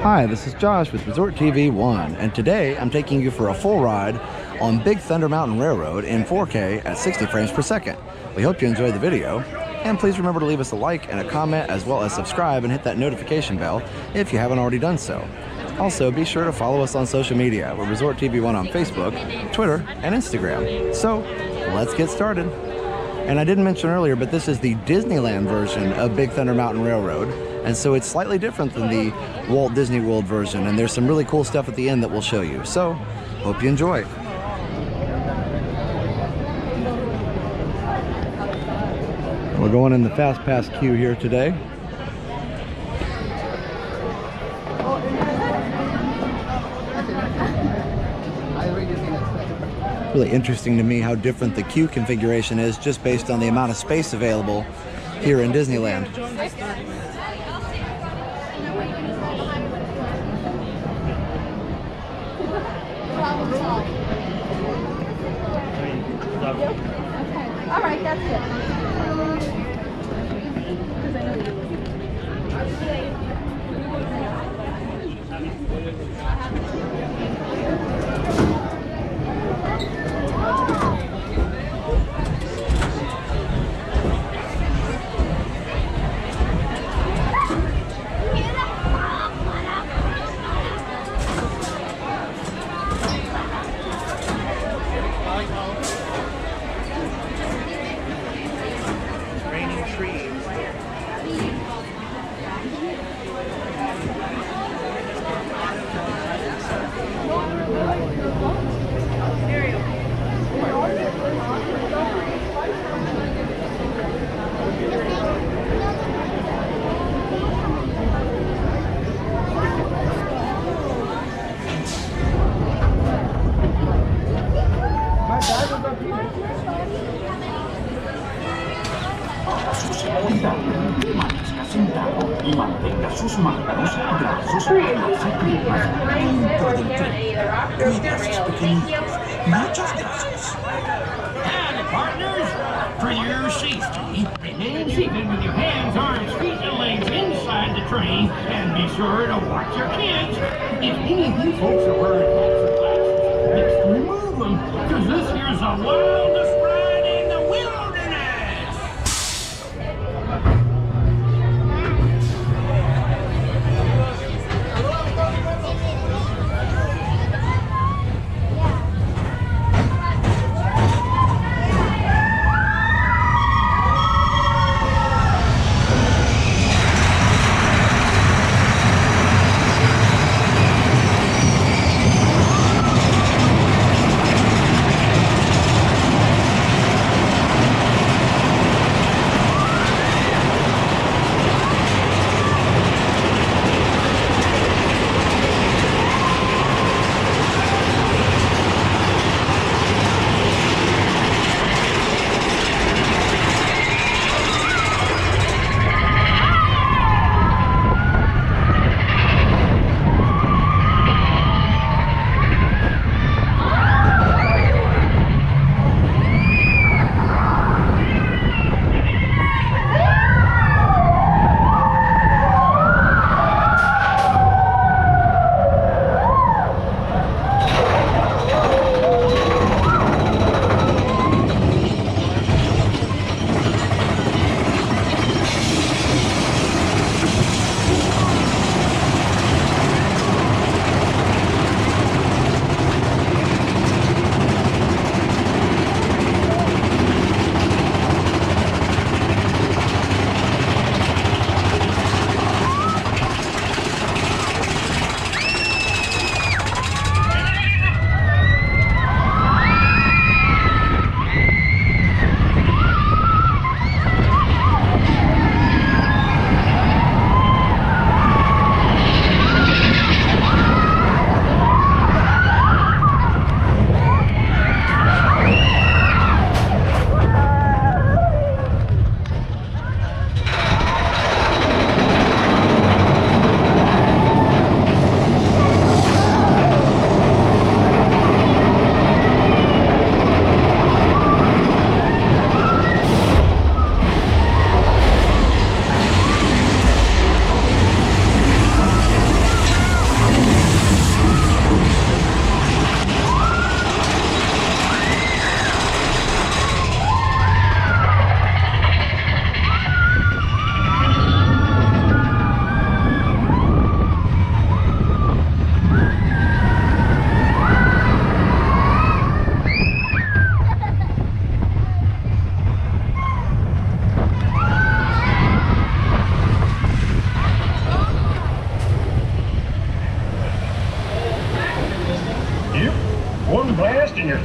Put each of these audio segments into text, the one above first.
Hi, this is Josh with Resort TV 1, and today I'm taking you for a full ride on Big Thunder Mountain Railroad in 4K at 60 frames per second. We hope you enjoyed the video, and please remember to leave us a like and a comment, as well as subscribe and hit that notification bell if you haven't already done so. Also, be sure to follow us on social media. We're Resort TV 1 on Facebook, Twitter, and Instagram. So, let's get started. And I didn't mention earlier, but this is the Disneyland version of Big Thunder Mountain Railroad. And so it's slightly different than the Walt Disney World version, and there's some really cool stuff at the end that we'll show you. So, hope you enjoy. We're going in the Fast Pass queue here today. Really interesting to me how different the queue configuration is just based on the amount of space available here in Disneyland. All right, that's it. Y mantenga sus manos, brazos y las piernas dentro del tren. Cuidados pequeñitos. Muchas gracias. And partners, for your safety, remain seated with your hands, arms, feet, and legs inside the train, and be sure to watch your kids. If any of you folks are wearing hats or glasses, just remove them, because this here's the wildest ride in the wilderness.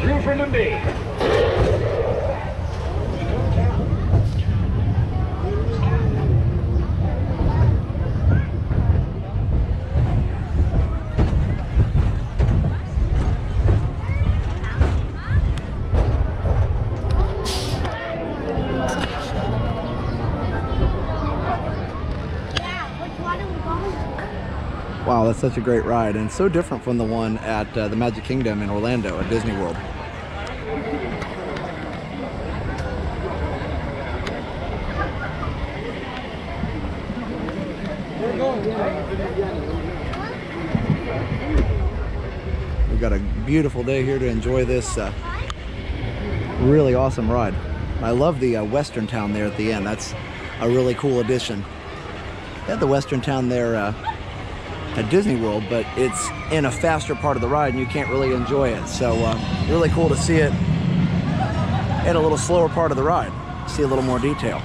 through from the bay. Wow, that's such a great ride, and so different from the one at the Magic Kingdom in Orlando at Disney World. We've got a beautiful day here to enjoy this really awesome ride. I love the Western Town there at the end. That's a really cool addition. They had the Western Town there at Disney World, but it's in a faster part of the ride and you can't really enjoy it. So really cool to see it in a little slower part of the ride, see a little more detail.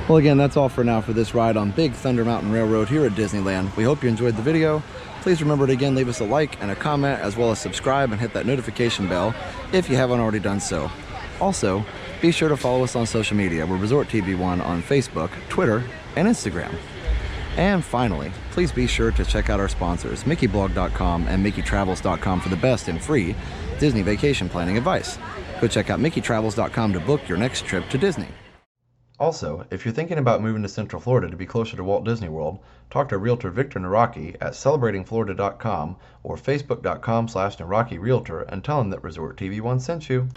Well, again, that's all for now for this ride on Big Thunder Mountain Railroad here at Disneyland. We hope you enjoyed the video. Please remember to again leave us a like and a comment, as well as subscribe and hit that notification bell if you haven't already done so. Also, be sure to follow us on social media. We're Resort TV 1 on Facebook, Twitter, and Instagram. And finally, please be sure to check out our sponsors, MickeyBlog.com and MickeyTravels.com, for the best in free Disney vacation planning advice. Go check out MickeyTravels.com to book your next trip to Disney. Also, if you're thinking about moving to Central Florida to be closer to Walt Disney World, talk to Realtor Victor Naraki at CelebratingFlorida.com or Facebook.com/NarakiRealtor and tell him that Resort TV 1 sent you.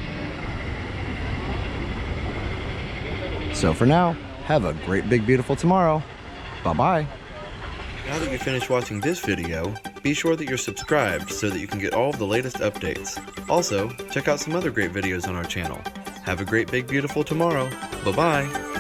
So for now, have a great, big, beautiful tomorrow. Bye-bye. Now that you've finished watching this video, be sure that you're subscribed so that you can get all of the latest updates. Also, check out some other great videos on our channel. Have a great, big, beautiful tomorrow. Bye-bye.